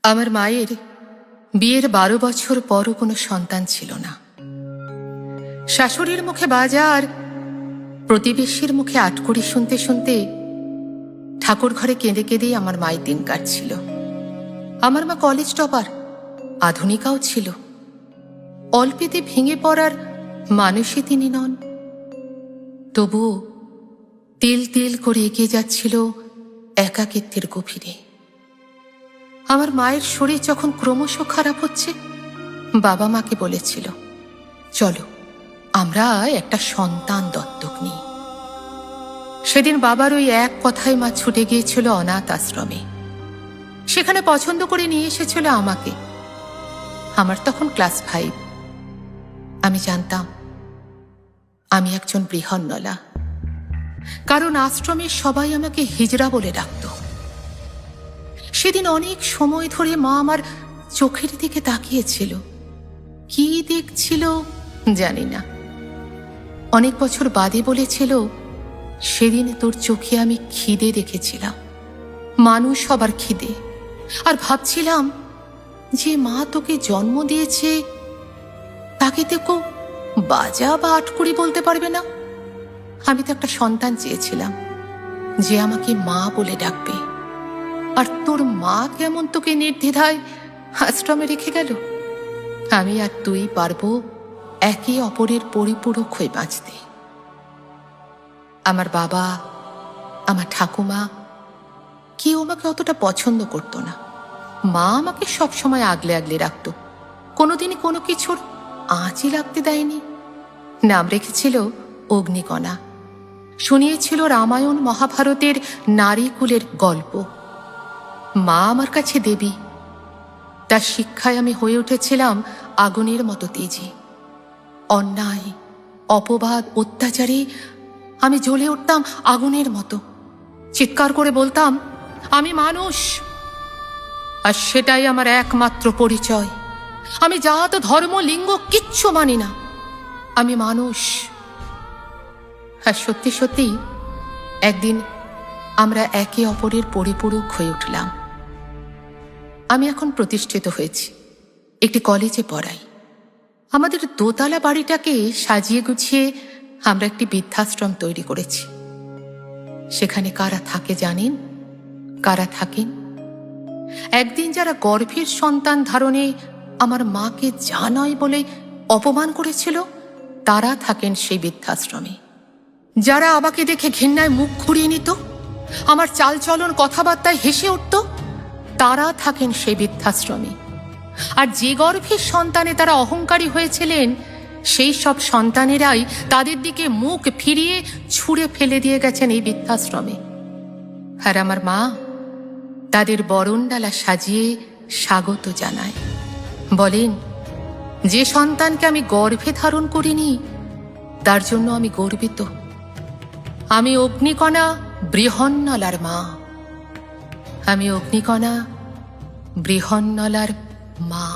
আমার মায়ের বিয়ের 12 বছর পরও কোনো সন্তান ছিল না। শাশুড়ির মুখে বাজা আর প্রতিবেশীর মুখে আটকড়ি শুনতে শুনতে ঠাকুর ঘরে কেঁদে কেঁদেই আমার মায়ের দিন কাটছিল। আমার মা কলেজ টপার, আধুনিকাও ছিল। অল্পেতে ভেঙে পড়ার মানুষই তিনি নন। তবুও তিল তিল করে এগিয়ে যাচ্ছিল একাকিত্বের গভীরে। আমার মায়ের শরীর যখন ক্রমশ খারাপ হচ্ছে, বাবা মাকে বলেছিল, চলো আমরা একটা সন্তান দত্তক নিই। সেদিন বাবার ওই এক কথায় মা ছুটে গিয়েছিল অনাথ আশ্রমে। সেখানে পছন্দ করে নিয়ে এসেছিল আমাকে। আমার তখন ক্লাস 5। আমি জানতাম আমি একজন বৃহন্নলা, কারণ আশ্রমের সবাই আমাকে হিজড়া বলে ডাকত। সেদিন অনেক সময় ধরে মা আমার চোখের দিকে তাকিয়েছিল। কি দেখছিল জানি না। অনেক বছর বাদে বলেছিল, সেদিন তোর চোখে আমি খিদে দেখেছিলাম, মানুষ সবার খিদে। আর ভাবছিলাম যে মা তোকে জন্ম দিয়েছে তাকে তো কেউ বাজা বা আটকুড়ি বলতে পারবে না। আমি তো একটা সন্তান চেয়েছিলাম যে আমাকে মা বলে ডাকবে। আর তোর মা কেমন তোকে নির্দ্বিধায় আশ্রমে রেখে গেল। আমি আর তুই পারবো একে অপরের পরিপূরক হয়ে বাঁচতে। আমার বাবা, আমার ঠাকুমা কেউ আমাকে অতটা পছন্দ করতো না। মা আমাকে সবসময় আগলে আগলে রাখত, কোনোদিনই কোনো কিছুর আঁচই লাগতে দেয়নি। নাম রেখেছিল অগ্নিকণা। শুনিয়েছিল রামায়ণ মহাভারতের নারীকুলের গল্প। মা আমার কাছে দেবী। তার শিক্ষায় আমি হয়ে উঠেছিলাম আগুনের মতো তেজি। অন্যায়, অপবাদ, অত্যাচারে আমি জ্বলে উঠতাম আগুনের মতো। চিৎকার করে বলতাম, আমি মানুষ। আর সেটাই আমার একমাত্র পরিচয়। আমি জাত, ধর্ম, লিঙ্গ কিচ্ছু মানি না। আমি মানুষ। আর সত্যি সত্যি একদিন আমরা একে অপরের পরিপূরক হয়ে উঠলাম। আমি এখন প্রতিষ্ঠিত হয়েছি, একটি কলেজে পড়াই। আমাদের দোতলা বাড়িটাকে সাজিয়ে গুছিয়ে আমরা একটি বৃদ্ধাশ্রম তৈরি করেছি। সেখানে কারা থাকে জানেন? কারা থাকেন? একদিন যারা গর্ভের সন্তান ধারণে আমার মাকে যা নয় বলে অপমান করেছিল, তারা থাকেন সেই বৃদ্ধাশ্রমে। যারা আমাকে দেখে ঘৃণায় মুখ ঘুরিয়ে নিত, আমার চালচলন কথাবার্তায় হেসে উঠত, তারা থাকেন সেই বৃদ্ধাশ্রমে। আর যে গর্ভের সন্তানে তারা অহংকারী হয়েছিলেন, সেই সব সন্তানেরাই তাদের দিকে মুখ ফিরিয়ে ছুঁড়ে ফেলে দিয়ে গেছেন এই বৃদ্ধাশ্রমে। আর আমার মা তাদের বরণডালা সাজিয়ে স্বাগত জানায়। বলেন, যে সন্তানকে আমি গর্ভে ধারণ করিনি তার জন্য আমি গর্বিত। আমি অগ্নিকণা, বৃহন্নলার মা। আমি অগ্নিকণা, বৃহন্নলার মা।